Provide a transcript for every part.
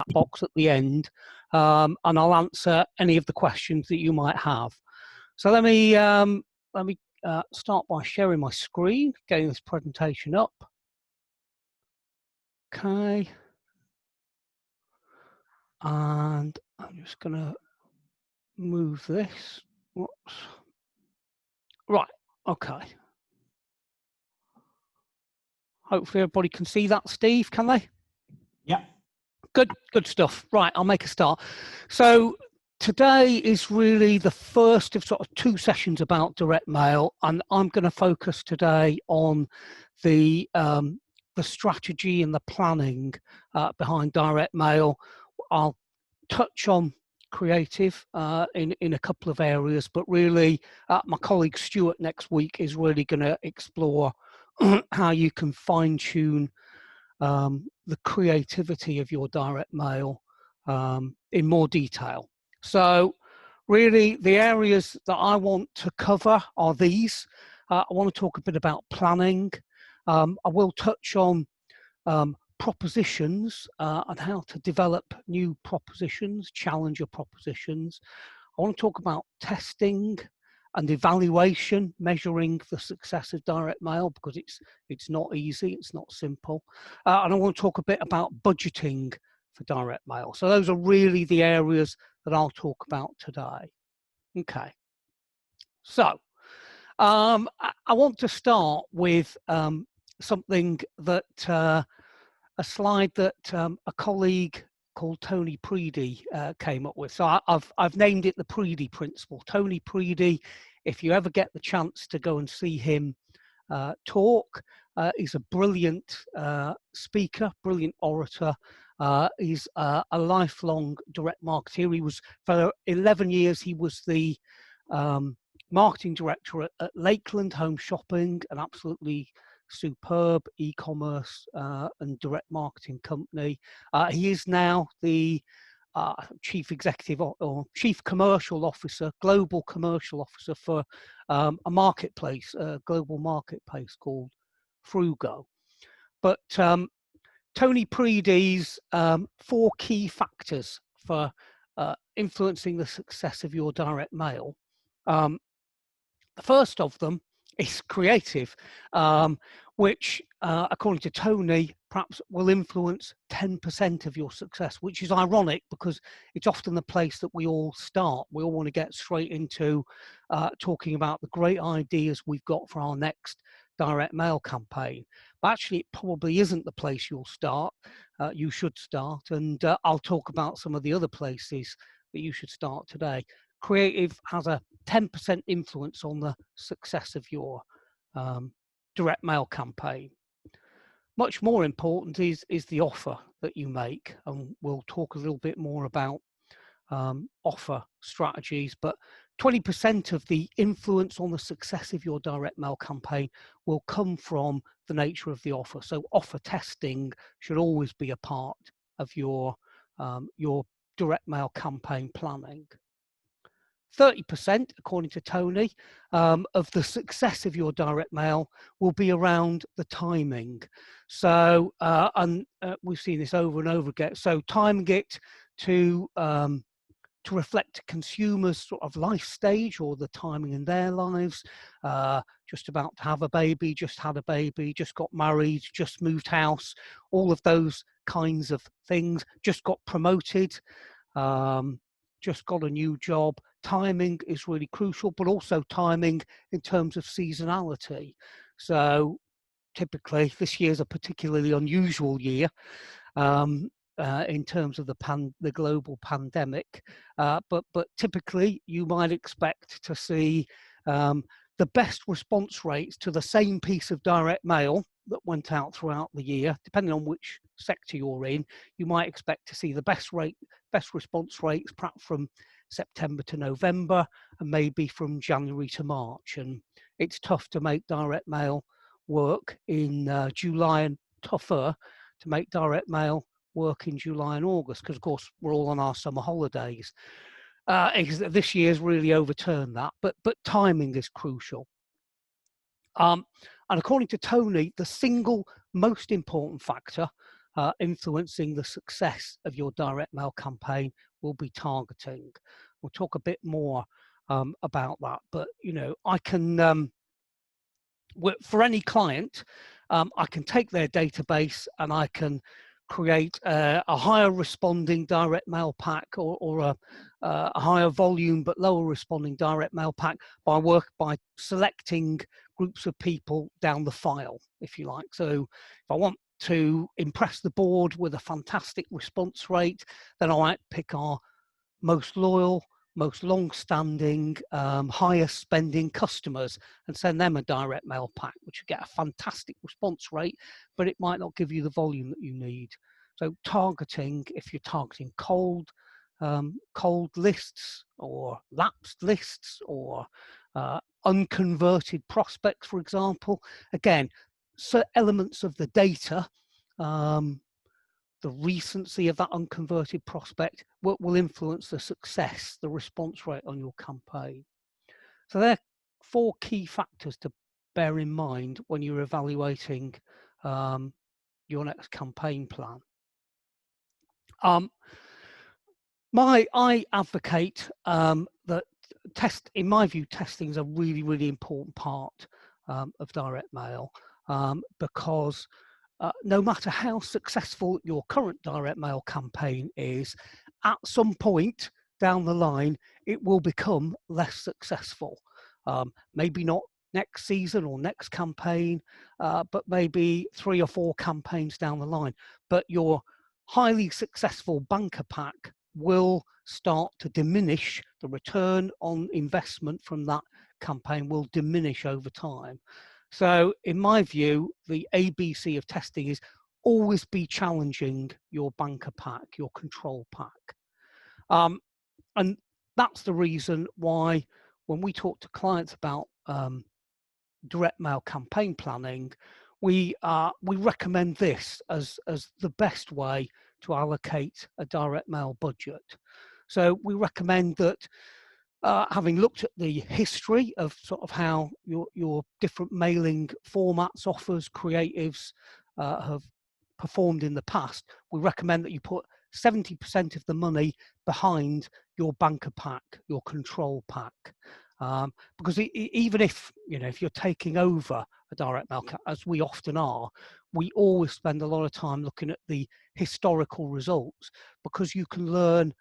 box at the end, and I'll answer any of the questions that you might have. So let me start by sharing my screen, getting this presentation up. Okay, and I'm just going to move this. Whoops. Right. Okay. Hopefully everybody can see that, Steve, can they? Yeah. Good stuff. Right, I'll make a start. So today is really the first of sort of 2 sessions about direct mail, and I'm going to focus today on the strategy and the planning behind direct mail. I'll touch on creative in a couple of areas, but really my colleague Stuart next week is really going to explore how you can fine-tune the creativity of your direct mail in more detail. So really the areas that I want to cover are these. I want to talk a bit about planning. I will touch on propositions and how to develop new propositions, challenger propositions. I want to talk about testing and evaluation, measuring the success of direct mail, because it's not easy, it's not simple. And I want to talk a bit about budgeting for direct mail. So those are really the areas that I'll talk about today. Okay. So I want to start with something that a slide that a colleague called Tony Preedy came up with. So I've named it the Preedy principle. Tony Preedy, if you ever get the chance to go and see him talk, he's a brilliant speaker, brilliant orator. He's a lifelong direct marketeer. He was, for 11 years, he was the marketing director at Lakeland Home Shopping, an absolutely superb e-commerce and direct marketing company. He is now the chief executive or chief commercial officer, global commercial officer for a marketplace, a global marketplace called Frugo. But Tony Preedy's 4 key factors for influencing the success of your direct mail. The first of them is creative, which, according to Tony, perhaps will influence 10% of your success, which is ironic because it's often the place that we all start. We all want to get straight into talking about the great ideas we've got for our next direct mail campaign. But actually, it probably isn't the place you'll start. You should start, and I'll talk about some of the other places that you should start today. Creative has a 10% influence on the success of your direct mail campaign. Much more important is the offer that you make, and we'll talk a little bit more about offer strategies, but 20% of the influence on the success of your direct mail campaign will come from the nature of the offer. So offer testing should always be a part of your direct mail campaign planning. 30%, according to Tony, of the success of your direct mail will be around the timing. So, we've seen this over and over again. So timing it to reflect consumers' sort of life stage or the timing in their lives, just about to have a baby, just had a baby, just got married, just moved house, all of those kinds of things, just got promoted, just got a new job. Timing is really crucial, but also timing in terms of seasonality. So typically this year is a particularly unusual year in terms of the global pandemic, but typically you might expect to see the best response rates to the same piece of direct mail that went out throughout the year. Depending on which sector you're in, you might expect to see the best response rates perhaps from September to November, and maybe from January to March. And it's tough to make direct mail work in July, and tougher to make direct mail work in July and August, because of course we're all on our summer holidays. This year's really overturned that, but timing is crucial. And according to Tony, the single most important factor influencing the success of your direct mail campaign will be targeting. We'll talk a bit more about that, but you know, I can for any client, I can take their database and I can create a higher responding direct mail pack, or a higher volume but lower responding direct mail pack by selecting groups of people down the file, if you like. So if I want to impress the board with a fantastic response rate, then I might pick our most loyal, most long-standing, highest spending customers and send them a direct mail pack, which will get a fantastic response rate, but it might not give you the volume that you need. So targeting, if you're targeting cold lists or lapsed lists or unconverted prospects, for example, again, so elements of the data, the recency of that unconverted prospect will influence the success, the response rate on your campaign. So there are 4 key factors to bear in mind when you're evaluating your next campaign plan. I advocate that in my view, testing is a really, really important part of direct mail, because no matter how successful your current direct mail campaign is, at some point down the line, it will become less successful. Maybe not next season or next campaign, but maybe 3 or 4 campaigns down the line. But your highly successful banker pack will start to diminish. The return on investment from that campaign will diminish over time. So in my view, the ABC of testing is always be challenging your banker pack, your control pack. And that's the reason why when we talk to clients about direct mail campaign planning, we recommend this as the best way to allocate a direct mail budget. So we recommend that, having looked at the history of sort of how your different mailing formats, offers, creatives have performed in the past, we recommend that you put 70% of the money behind your banker pack, your control pack. Because even if, you know, if you're taking over a direct mail, as we often are, we always spend a lot of time looking at the historical results, because you can learn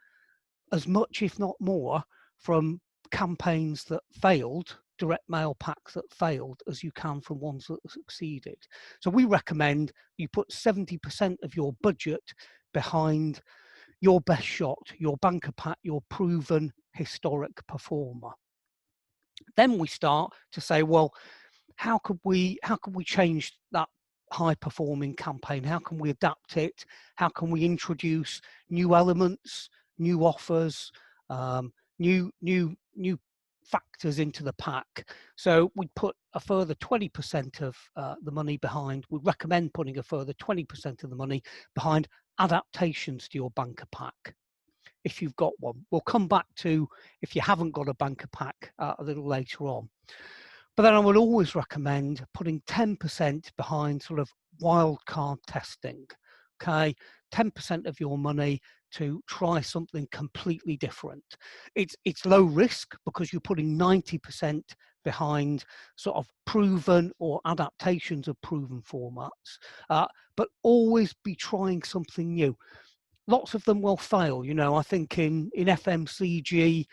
as much, if not more, from campaigns that failed, direct mail packs that failed, as you can from ones that succeeded. So we recommend you put 70% of your budget behind your best shot, your banker pack, your proven historic performer. Then we start to say, well, how could we change that high performing campaign? How can we adapt it? How can we introduce new elements, new offers, new factors into the pack? So we put a further 20% of the money behind. We recommend putting a further 20% of the money behind adaptations to your banker pack, if you've got one. We'll come back to if you haven't got a banker pack a little later on. But then I would always recommend putting 10% behind sort of wildcard testing. Okay, 10% of your money to try something completely different. It's low risk because you're putting 90% behind sort of proven or adaptations of proven formats, but always be trying something new. Lots of them will fail. You know, I think in FMCG,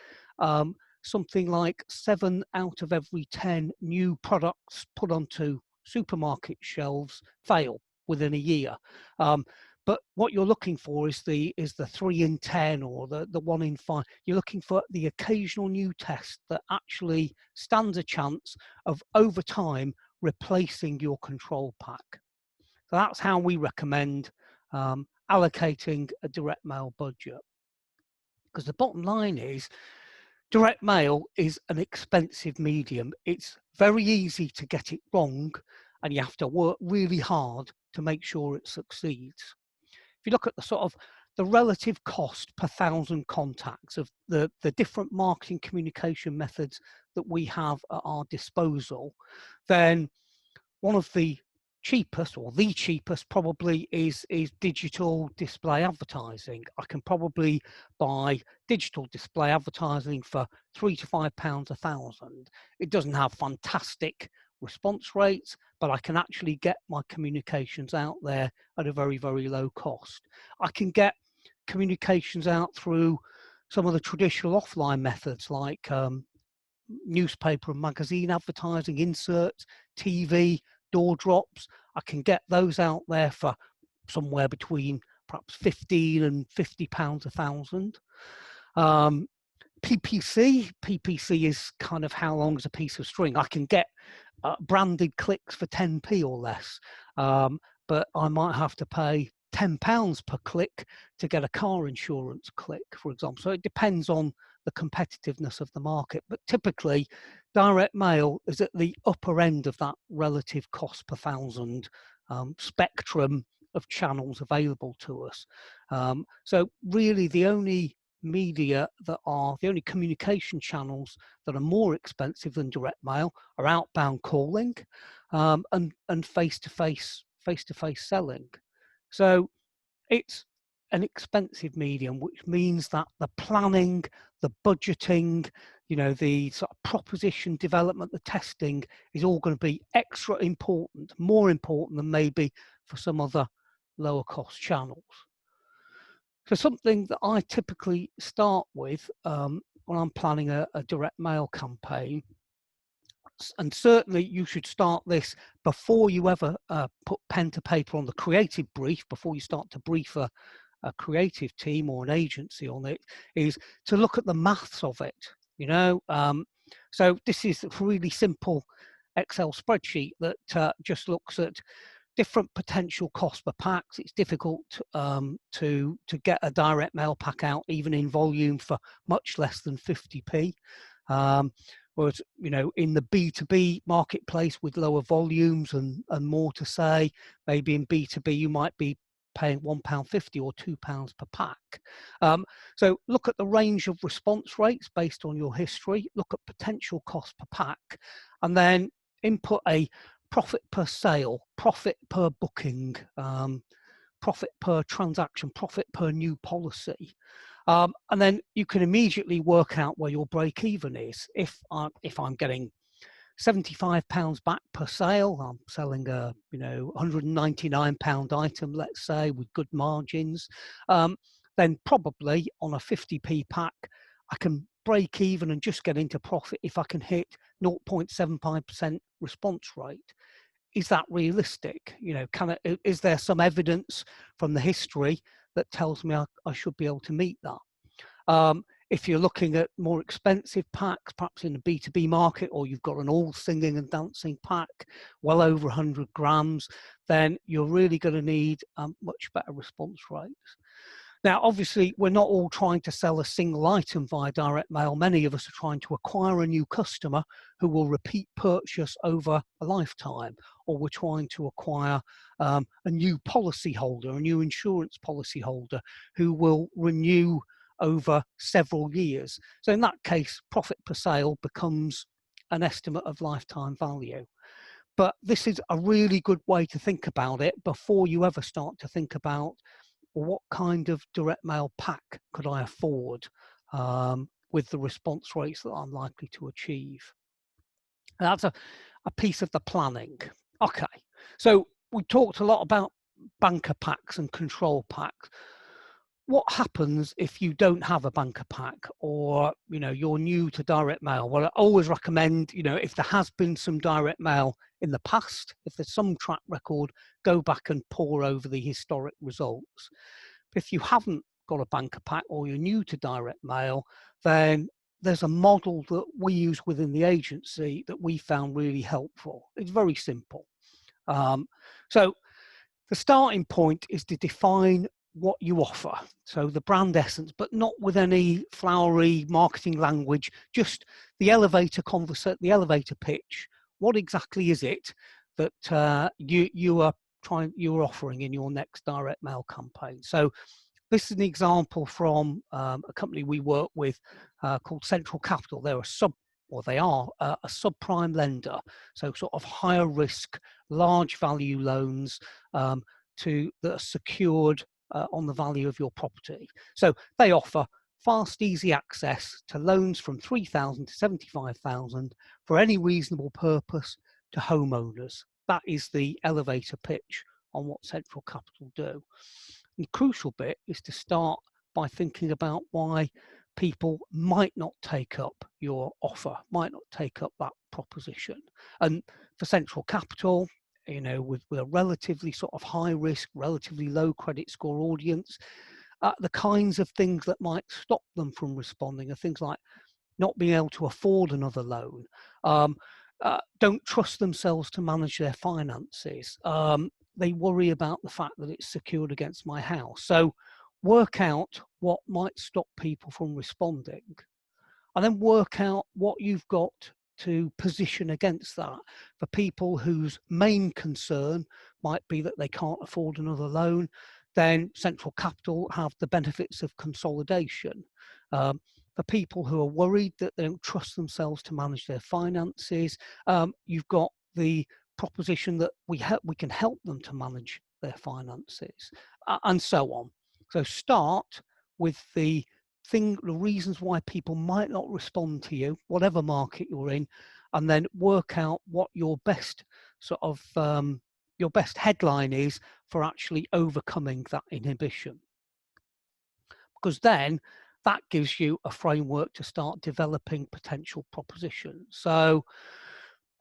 something like 7 out of every 10 new products put onto supermarket shelves fail within a year. But what you're looking for is the 3 in 10 or the 1 in 5. You're looking for the occasional new test that actually stands a chance of over time replacing your control pack. So that's how we recommend allocating a direct mail budget. Because the bottom line is, direct mail is an expensive medium. It's very easy to get it wrong, and you have to work really hard to make sure it succeeds. If you look at the sort of the relative cost per 1,000 contacts of the different marketing communication methods that we have at our disposal, then one of the cheapest, or the cheapest probably, is digital display advertising. I can probably buy digital display advertising for £3 to £5 a thousand. It doesn't have fantastic response rates, but I can actually get my communications out there at a very, very low cost. I can get communications out through some of the traditional offline methods, like newspaper and magazine advertising, inserts, TV, door drops. I can get those out there for somewhere between perhaps 15 and £50 a thousand. PPC is kind of how long is a piece of string. I can get branded clicks for 10p or less, but I might have to pay £10 per click to get a car insurance click, for example. So it depends on the competitiveness of the market, but typically direct mail is at the upper end of that relative cost per thousand spectrum of channels available to us. So really the only the only communication channels that are more expensive than direct mail are outbound calling and face-to-face selling. So it's an expensive medium, which means that the planning, the budgeting, the sort of proposition development, the testing is all going to be extra important, more important than maybe for some other lower cost channels. So something that I typically start with when I'm planning a direct mail campaign, and certainly you should start this before you ever put pen to paper on the creative brief, before you start to brief a creative team or an agency on it, is to look at the maths of it. So this is a really simple Excel spreadsheet that just looks at different potential costs per packs. It's difficult to get a direct mail pack out even in volume for much less than 50p. Whereas, in the B2B marketplace with lower volumes and more to say, maybe in B2B you might be paying £1.50 or £2 per pack. So look at the range of response rates based on your history, look at potential cost per pack, and then input a profit per sale, profit per booking, profit per transaction, profit per new policy. And then you can immediately work out where your break even is. If I'm getting £75 back per sale, I'm selling a £199 item, let's say, with good margins, then probably on a 50p pack, I can break even and just get into profit if I can hit 0.75% response rate. Is that realistic? Is there some evidence from the history that tells me I should be able to meet that? If you're looking at more expensive packs, perhaps in the B2B market, or you've got an all singing and dancing pack, well over 100 grams, then you're really going to need much better response rates. Now, obviously, we're not all trying to sell a single item via direct mail. Many of us are trying to acquire a new customer who will repeat purchase over a lifetime, or we're trying to acquire a new policy holder, a new insurance policy holder who will renew over several years. So in that case, profit per sale becomes an estimate of lifetime value. But this is a really good way to think about it before you ever start to think about, well, what kind of direct mail pack could I afford with the response rates that I'm likely to achieve. And that's a piece of the planning. Okay, so we talked a lot about banker packs and control packs. What happens if you don't have a banker pack, or you're new to direct mail? Well, I always recommend, if there has been some direct mail in the past, if there's some track record, go back and pore over the historic results. If you haven't got a banker pack or you're new to direct mail, then there's a model that we use within the agency that we found really helpful. It's very simple. So the starting point is to define what you offer, so the brand essence, but not with any flowery marketing language, just the elevator pitch. What exactly is it that you are offering in your next direct mail campaign? So this is an example from a company we work with called Central Capital. They're a or they are a subprime lender, so sort of higher risk, large value loans that are secured on the value of your property. So they offer fast, easy access to loans from 3,000 to 75,000 for any reasonable purpose to homeowners. That is the elevator pitch on what Central Capital do. And the crucial bit is to start by thinking about why people might not take up your offer, might not take up that proposition. And for Central Capital, you know, with a relatively sort of high risk, relatively low credit score audience, the kinds of things that might stop them from responding are things like not being able to afford another loan, don't trust themselves to manage their finances. They worry about the fact that it's secured against my house. So work out what might stop people from responding, and then work out what you've got to position against that. For people whose main concern might be that they can't afford another loan, then Central Capital have the benefits of consolidation. For people who are worried that they don't trust themselves to manage their finances, you've got the proposition that we can help them to manage their finances, and so on. So start with the reasons why people might not respond to you, whatever market you're in, and then work out what your best sort of your best headline is for actually overcoming that inhibition. Because then that gives you a framework to start developing potential propositions. So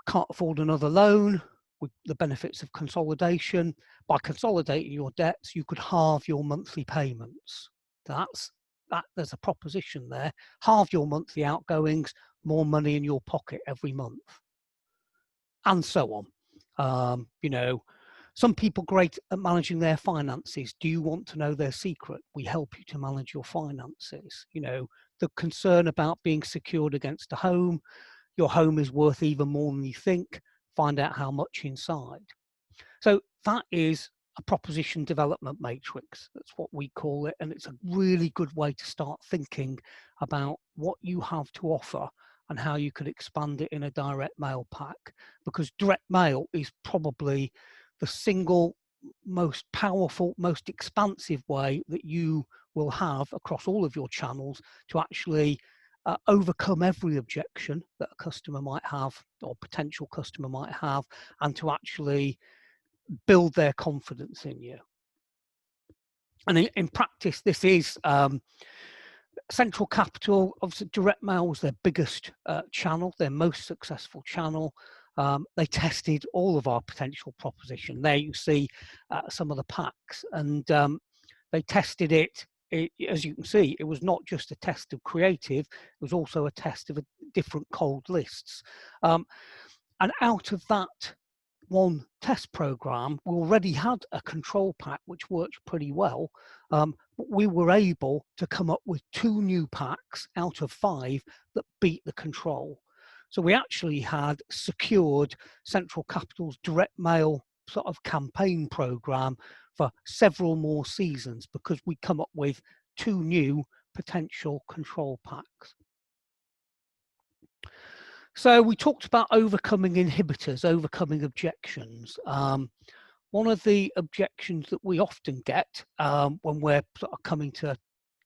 can't afford another loan, with the benefits of consolidation. By consolidating your debts, you could halve your monthly payments. There's a proposition there. Halve your monthly outgoings, more money in your pocket every month, and so on. You know, some people great at managing their finances. Do you want to know their secret? We help you to manage your finances. You know, the concern about being secured against a home. Your home is worth even more than you think. Find out how much inside. So that is a proposition development matrix. That's what we call it. And it's a really good way to start thinking about what you have to offer and how you could expand it in a direct mail pack. Because direct mail is probably the single most powerful, most expansive way that you will have across all of your channels to actually overcome every objection that a customer might have or potential customer might have, and to actually build their confidence in you. And in practice, this is Central Capital. Obviously, direct mail was their biggest channel, their most successful channel. They tested all of our potential proposition. There you see some of the packs, and they tested it. As you can see, it was not just a test of creative, it was also a test of different cold lists. And out of that one test program, we already had a control pack which worked pretty well. But we were able to come up with 2 new packs out of 5 that beat the control. So we actually had secured Central Capital's direct mail sort of campaign program for several more seasons because we come up with 2 new potential control packs. So we talked about overcoming inhibitors, overcoming objections. One of the objections that we often get when we're sort of coming to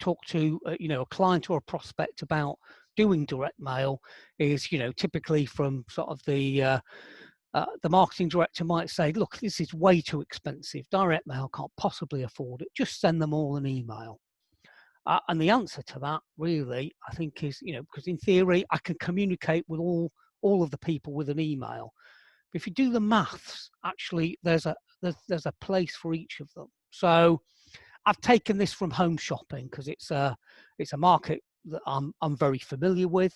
talk to you know, a client or a prospect about doing direct mail is, you know, typically from sort of the marketing director might say, look, this is way too expensive. Direct mail can't possibly afford it. Just send them all an email. And the answer to that really, I think, is, you know, because in theory, I can communicate with all of the people with an email. But if you do the maths, actually, there's a place for each of them. So I've taken this from home shopping because it's a market that I'm very familiar with.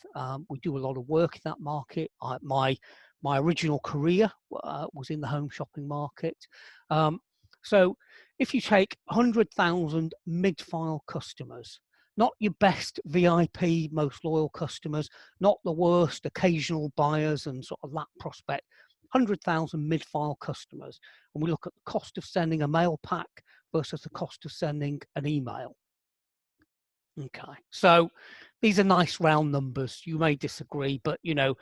We do a lot of work in that market. My original career was in the home shopping market. So if you take 100,000 mid-file customers, not your best VIP, most loyal customers, not the worst occasional buyers and sort of that prospect, 100,000 mid-file customers, and we look at the cost of sending a mail pack versus the cost of sending an email. Okay, so these are nice round numbers. You may disagree, but you know,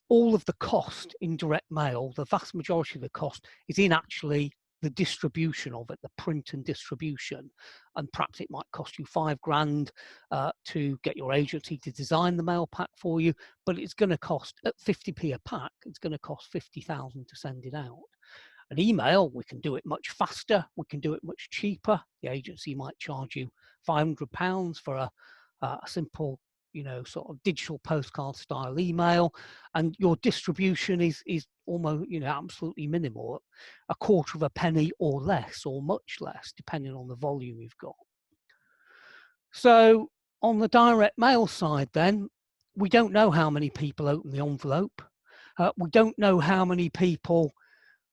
all of the cost in direct mail, the vast majority of the cost is in actually the distribution of it, the print and distribution. And perhaps it might cost you £5 grand to get your agency to design the mail pack for you, but it's going to cost at 50p a pack, it's going to cost 50,000 to send it out. An email, we can do it much faster, we can do it much cheaper. The agency might charge you £500 for a simple, you know, sort of digital postcard style email, and your distribution is almost, you know, absolutely minimal, a quarter of a penny or less, or much less, depending on the volume you've got. So on the direct mail side then, we don't know how many people open the envelope. We don't know how many people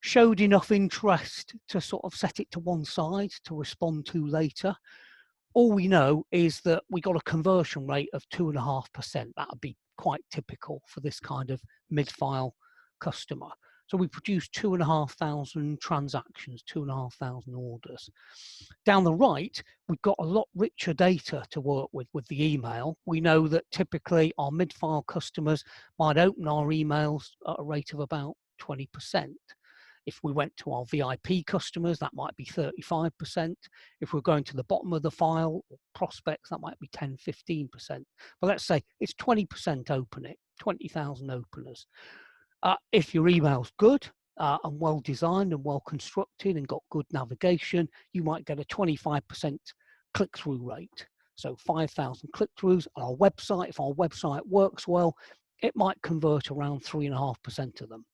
showed enough interest to sort of set it to one side to respond to later. All we know is that we got a conversion rate of 2.5%. That would be quite typical for this kind of mid-file customer. So we produced 2,500 transactions, 2,500 orders. Down the right, we've got a lot richer data to work with the email. We know that typically our mid-file customers might open our emails at a rate of about 20%. If we went to our VIP customers, that might be 35%. If we're going to the bottom of the file, or prospects, that might be 10, 15%. But let's say it's 20% open it, 20,000 openers. If your email's good and well designed and well constructed and got good navigation, you might get a 25% click-through rate. So 5,000 click-throughs on our website. If our website works well, it might convert around 3.5% of them.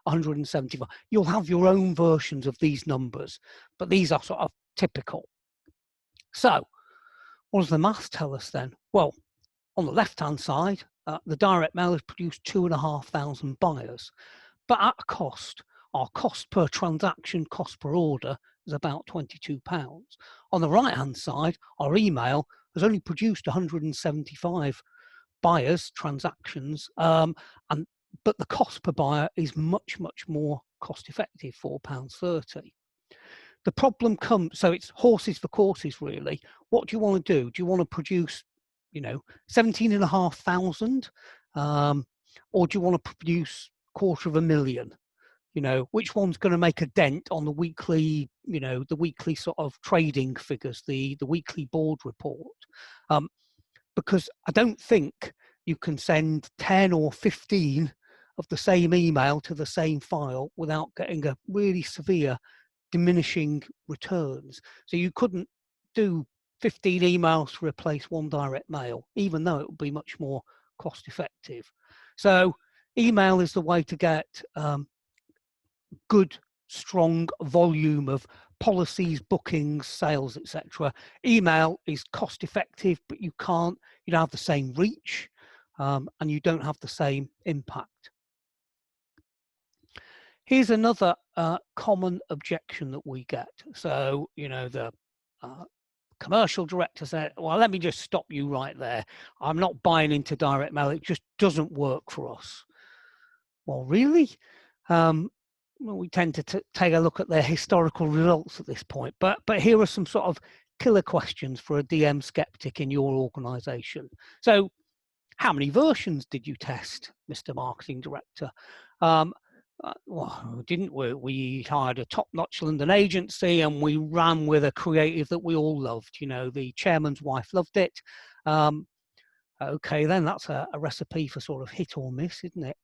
175. You'll have your own versions of these numbers, but these are sort of typical. So what does the maths tell us then? Well, on the left-hand side, the direct mail has produced 2,500 buyers, but at a cost, our cost per transaction, cost per order is about £22. On the right-hand side, our email has only produced 175 buyers, transactions, but the cost per buyer is much, much more cost effective, £4.30. The problem comes, so it's horses for courses really. What do you want to do? Do you want to produce, you know, 17,500, or do you want to produce 250,000? You know, which one's going to make a dent on the weekly, you know, the weekly sort of trading figures, the weekly board report? Because I don't think you can send 10 or 15 of the same email to the same file without getting a really severe diminishing returns. So you couldn't do 15 emails to replace one direct mail, even though it would be much more cost effective. So email is the way to get good, strong volume of policies, bookings, sales, etc. Email is cost effective, but you don't have the same reach, and you don't have the same impact. Here's another common objection that we get. So, you know, the commercial director said, well, let me just stop you right there. I'm not buying into direct mail. It just doesn't work for us. Well, really? Well, we tend to take a look at their historical results at this point. But here are some sort of killer questions for a DM skeptic in your organization. So, how many versions did you test, Mr. Marketing Director? Well, didn't we? We hired a top-notch London agency and we ran with a creative that we all loved. You know, the chairman's wife loved it. Okay, then that's a recipe for sort of hit or miss, isn't it?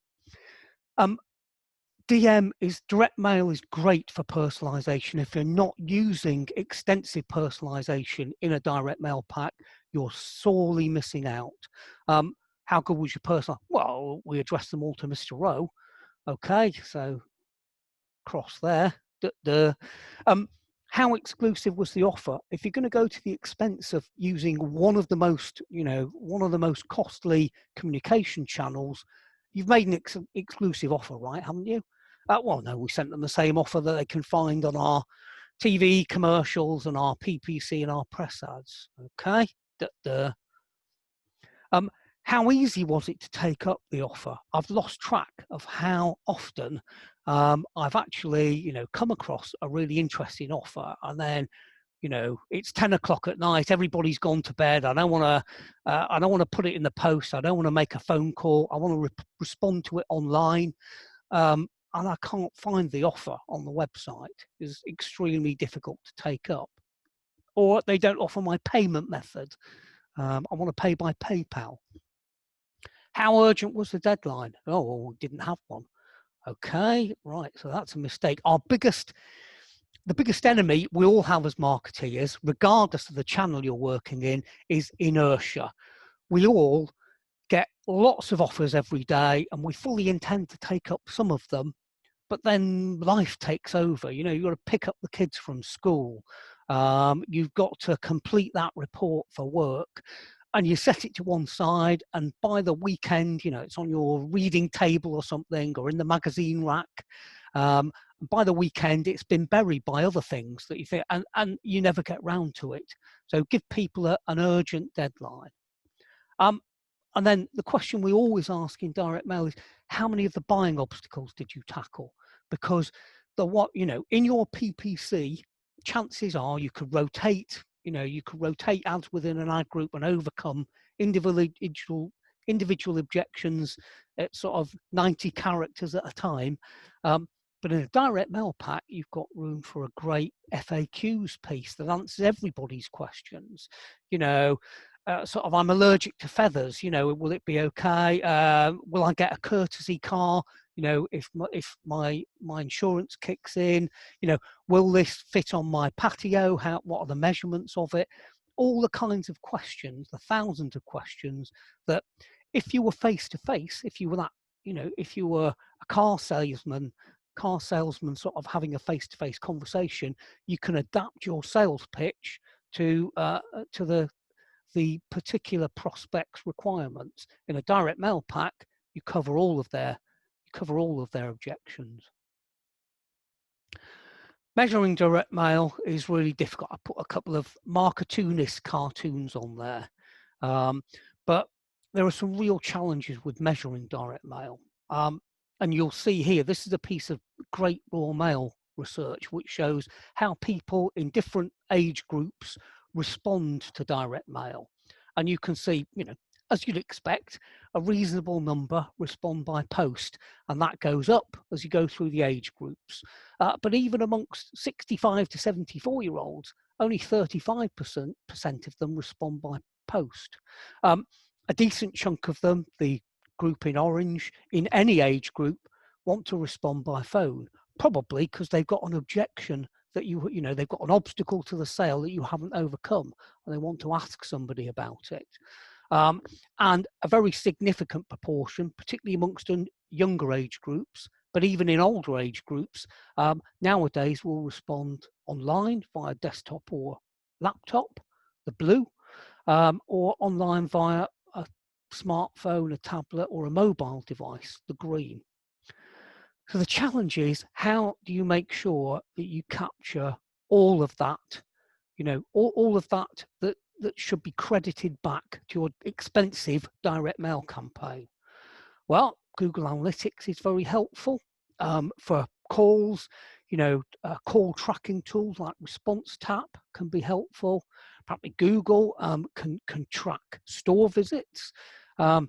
Direct mail is great for personalization. If you're not using extensive personalization in a direct mail pack, you're sorely missing out. How good was your personal? Well, we addressed them all to Mr. Rowe. Okay, so cross there. How exclusive was the offer? If you're going to go to the expense of using one of the most costly communication channels, you've made an exclusive offer, right? Haven't you? Well, no, we sent them the same offer that they can find on our TV commercials and our PPC and our press ads. Okay. How easy was it to take up the offer? I've lost track of how often I've actually, come across a really interesting offer and then You know, it's 10 o'clock at night. Everybody's gone to bed. I don't want to put it in the post. I don't want to make a phone call. I want to respond to it online. And I can't find the offer on the website. It's extremely difficult to take up. Or they don't offer my payment method. I want to pay by PayPal. How urgent was the deadline? Oh, well, we didn't have one. Okay, right. So that's a mistake. The biggest enemy we all have as marketeers, regardless of the channel you're working in, is inertia. We all get lots of offers every day, and we fully intend to take up some of them, but then life takes over. You know, you've got to pick up the kids from school. You've got to complete that report for work, and you set it to one side, and by the weekend, you know, it's on your reading table or something, or in the magazine rack. By the weekend, it's been buried by other things that you think, and you never get round to it. So give people an urgent deadline. And then the question we always ask in direct mail is, how many of the buying obstacles did you tackle? Because in your PPC, chances are you could rotate ads within an ad group and overcome individual objections at sort of 90 characters at a time. But in a direct mail pack, you've got room for a great FAQs piece that answers everybody's questions. You know, sort of, I'm allergic to feathers. You know, will it be okay? Will I get a courtesy car? You know, if my insurance kicks in, you know, will this fit on my patio? What are the measurements of it? All the kinds of questions, the thousands of questions that, if you were face to face, if you were a car salesman sort of having a face to face conversation, you can adapt your sales pitch to the particular prospect's requirements. In a direct mail pack, you cover all of their objections. Measuring direct mail is really difficult. I put a couple of marketoonist cartoons on there, but there are some real challenges with measuring direct mail. And you'll see here, this is a piece of great raw mail research which shows how people in different age groups respond to direct mail. And you can see, you know, as you'd expect, a reasonable number respond by post, and that goes up as you go through the age groups. But even amongst 65 to 74-year-olds, only 35% of them respond by post. A decent chunk of them, the group in orange, in any age group, want to respond by phone, probably because they've got an objection that they've got an obstacle to the sale that you haven't overcome, and they want to ask somebody about it. And a very significant proportion, particularly amongst younger age groups, but even in older age groups, nowadays will respond online via desktop or laptop, the blue, or online via a smartphone, a tablet, or a mobile device, the green. So the challenge is, how do you make sure that you capture all of that, you know, all of that should be credited back to your expensive direct mail campaign? Well, Google Analytics is very helpful for calls. You know, call tracking tools like Response Tap can be helpful. Apparently Google can track store visits. The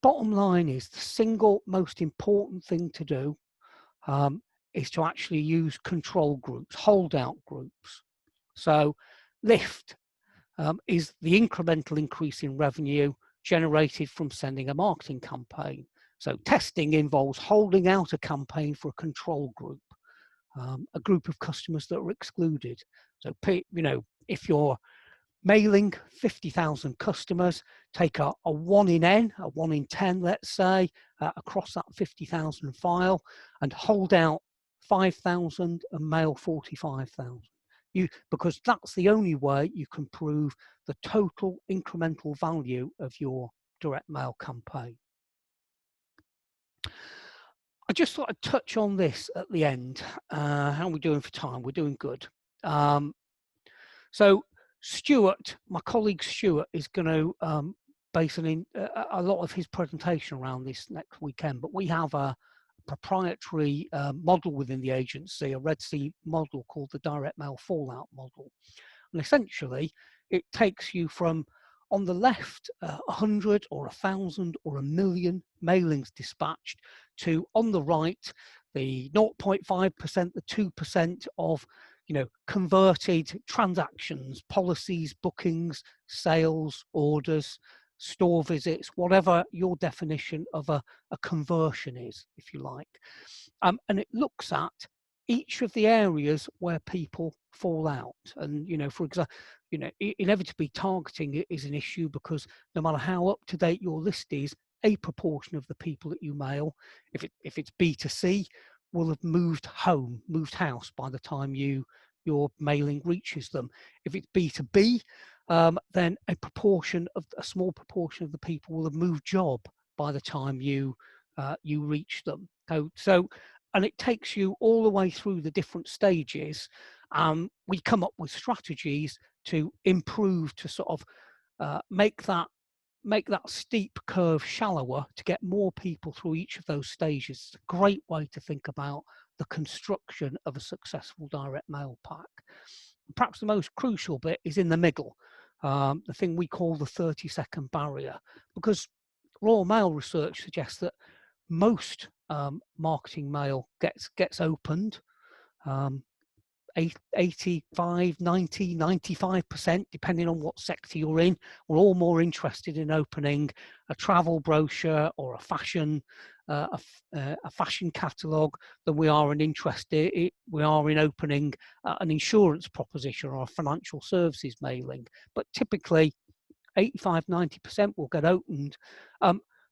bottom line is, the single most important thing to do is to actually use control groups, holdout groups. So lift is the incremental increase in revenue generated from sending a marketing campaign. So testing involves holding out a campaign for a control group, a group of customers that are excluded. So, you know, if you're mailing 50,000 customers, take a 1 in N, a 1 in 10, let's say, across that 50,000 file, and hold out 5,000 and mail 45,000. Because that's the only way you can prove the total incremental value of your direct mail campaign. I just thought I'd touch on this at the end. How are we doing for time? We're doing good. So Stuart, my colleague Stuart, is going to base a lot of his presentation around this next weekend, but we have a proprietary model within the agency, a Red Sea model called the direct mail fallout model. And essentially, it takes you from, on the left, 100 or 1,000 or 1,000,000 mailings dispatched, to on the right, the 0.5%, the 2% of, converted transactions, policies, bookings, sales, orders, store visits, whatever your definition of a conversion is, if you like. And it looks at each of the areas where people fall out. And, for example, inevitably targeting is an issue, because no matter how up to date your list is, a proportion of the people that you mail, if it's B2C, will have moved house by the time your mailing reaches them. If it's B2B, then a small proportion of the people will have moved job by the time you reach them. So, and it takes you all the way through the different stages. We come up with strategies to improve, to sort of make that steep curve shallower, to get more people through each of those stages. It's a great way to think about the construction of a successful direct mail pack. Perhaps the most crucial bit is in the middle, the thing we call the 30-second barrier, because Royal Mail research suggests that most marketing mail gets opened. 85, 90, 95%, depending on what sector you're in. We're all more interested in opening a travel brochure or a fashion catalogue than we are in opening an insurance proposition or a financial services mailing. But typically 85, 90% will get opened.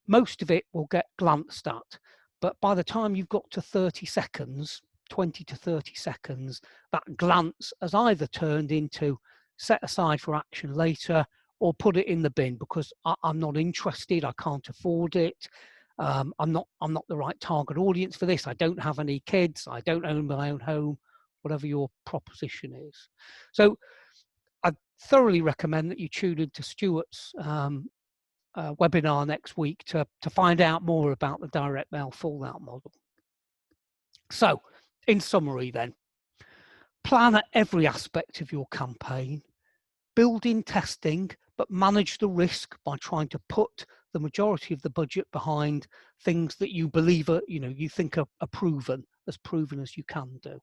Most of it will get glanced at. But by the time you've got to 30 seconds, 20 to 30 seconds, that glance has either turned into set aside for action later, or put it in the bin because I'm not interested, I can't afford it, I'm not the right target audience for this, I don't have any kids, I don't own my own home, whatever your proposition is. So I thoroughly recommend that you tune into Stuart's webinar next week to find out more about the direct mail fallout model. So, in summary then, plan at every aspect of your campaign, build in testing, but manage the risk by trying to put the majority of the budget behind things that you believe you think are proven as you can do.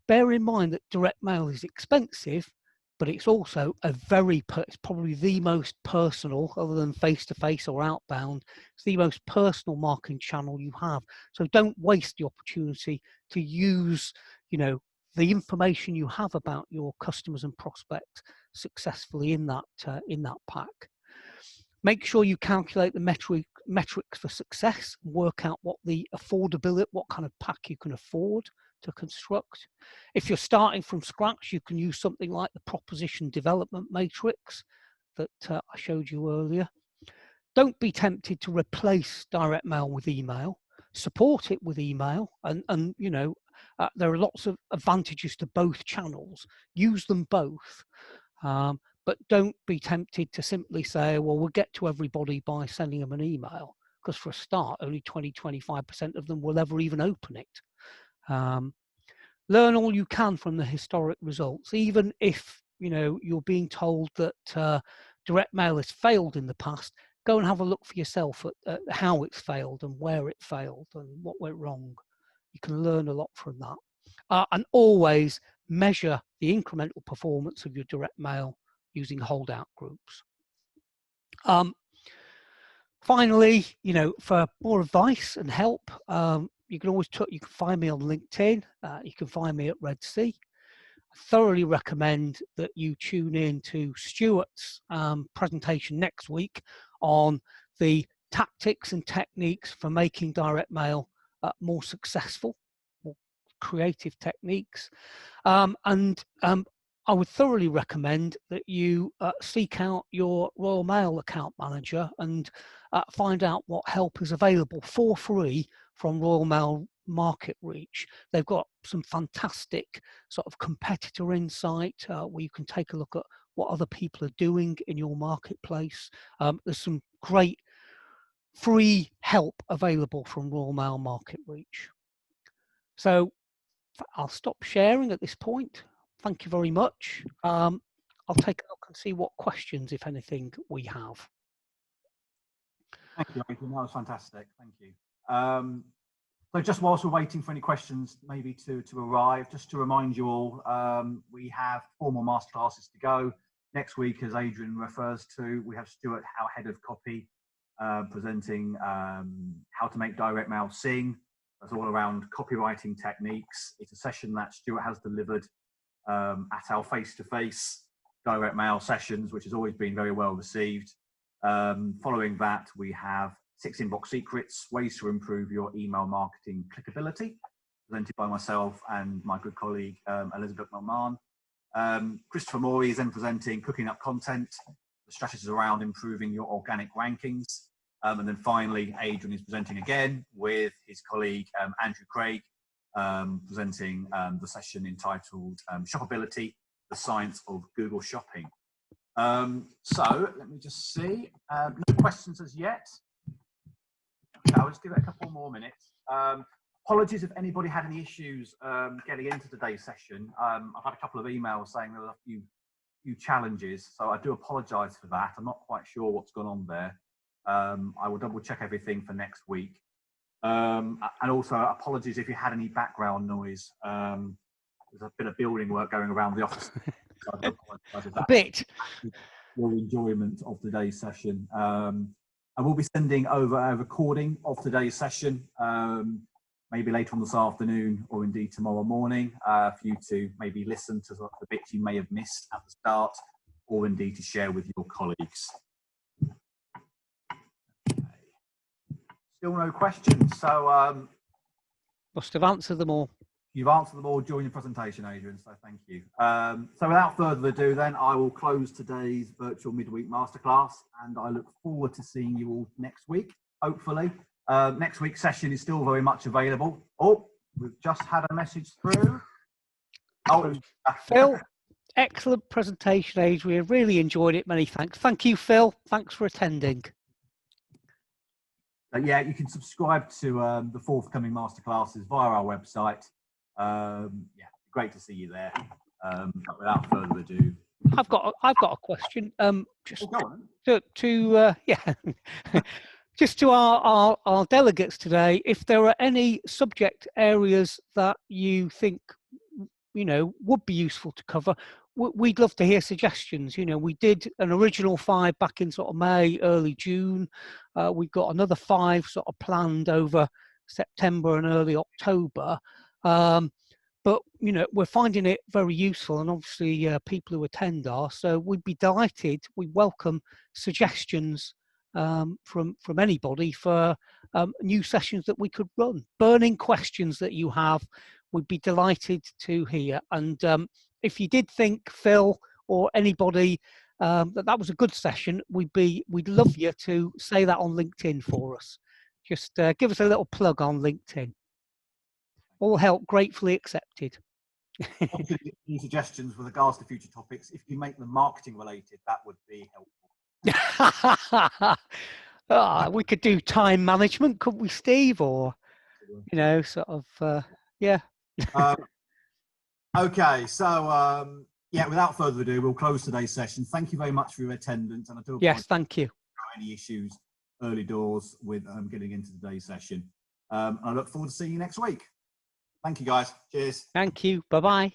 Bear in mind that direct mail is expensive, but it's also it's probably the most personal, other than face-to-face or outbound, it's the most personal marketing channel you have. So don't waste the opportunity to use, the information you have about your customers and prospects successfully in that pack. Make sure you calculate the metrics for success, and work out what kind of pack you can afford to construct. If you're starting from scratch, you can use something like the proposition development matrix that I showed you earlier. Don't be tempted to replace direct mail with email. Support it with email, and there are lots of advantages to both channels. Use them both. But don't be tempted to simply say, well, we'll get to everybody by sending them an email, because for a start, only 20-25% of them will ever even open it. Learn all you can from the historic results, even if you're being told that direct mail has failed in the past. Go and have a look for yourself at how it's failed and where it failed and what went wrong. You can learn a lot from that. And always measure the incremental performance of your direct mail using holdout groups. Finally, for more advice and help, you can always you can find me on LinkedIn. You can find me at Red Sea. I thoroughly recommend that you tune in to Stuart's presentation next week on the tactics and techniques for making direct mail more successful, more creative techniques. And I would thoroughly recommend that you seek out your Royal Mail account manager and find out what help is available for free from Royal Mail Market Reach. They've got some fantastic sort of competitor insight where you can take a look at what other people are doing in your marketplace. There's some great free help available from Royal Mail Market Reach. So I'll stop sharing at this point. thank you very much. I'll take a look and see what questions, if anything, we have. Thank you, Adrian. That was fantastic. Thank you. So just whilst we're waiting for any questions maybe to arrive, just to remind you all, we have 4 more masterclasses to go. Next week, as Adrian refers to, we have Stuart, our head of copy, presenting how to make direct mail sing. That's all around copywriting techniques. It's a session that Stuart has delivered at our face-to-face direct mail sessions, which has always been very well received. Following that, we have 6 inbox secrets, ways to improve your email marketing clickability, presented by myself and my good colleague, Elizabeth Milman. Christopher Morey is then presenting cooking up content, the strategies around improving your organic rankings. And then finally, Adrian is presenting again with his colleague, Andrew Craig, presenting the session entitled Shoppability, the Science of Google Shopping. So let me just see, no questions as yet. Okay, I'll just give it a couple more minutes. Apologies if anybody had any issues getting into today's session. I've had a couple of emails saying there were a few challenges, so I do apologise for that. I'm not quite sure what's gone on there. I will double check everything for next week. And also apologies if you had any background noise. There's a bit of building work going around the office. So I do apologise if that. A bit. Your enjoyment of today's session. I will be sending over a recording of today's session, maybe later on this afternoon or indeed tomorrow morning, for you to maybe listen to the bits you may have missed at the start, or indeed to share with your colleagues. Okay. Still no questions, so Must have answered them all. you've answered them all during your presentation, Adrian, so thank you. So without further ado then, I will close today's virtual midweek masterclass, and I look forward to seeing you all next week, hopefully. Next week's session is still very much available. Oh, we've just had a message through. Oh, Phil, excellent presentation, Adrian. Really enjoyed it. Many thanks. Thank you, Phil. Thanks for attending. yeah, you can subscribe to the forthcoming masterclasses via our website. Yeah, great to see you there. But without further ado, I've got a question. Just go on. yeah, just to our delegates today, if there are any subject areas that you think would be useful to cover, we'd love to hear suggestions. We did an original 5 back in sort of May, early June. We've got another 5 sort of planned over September and early October. But we're finding it very useful, and obviously people who attend are. So we'd be delighted. We welcome suggestions from anybody for new sessions that we could run. Burning questions that you have, we'd be delighted to hear. And if you did think, Phil or anybody, that was a good session, we'd love you to say that on LinkedIn for us. Just give us a little plug on LinkedIn. All help gratefully accepted. Any suggestions with regards to future topics? If you make them marketing related, that would be helpful. We could do time management, couldn't we, Steve? Or sort of yeah. Okay, so yeah, without further ado, we'll close today's session. Thank you very much for your attendance, and I do apologize. Yes, thank you. Any issues early doors with getting into today's session. I look forward to seeing you next week. Thank you, guys. Cheers. Thank you. Bye-bye.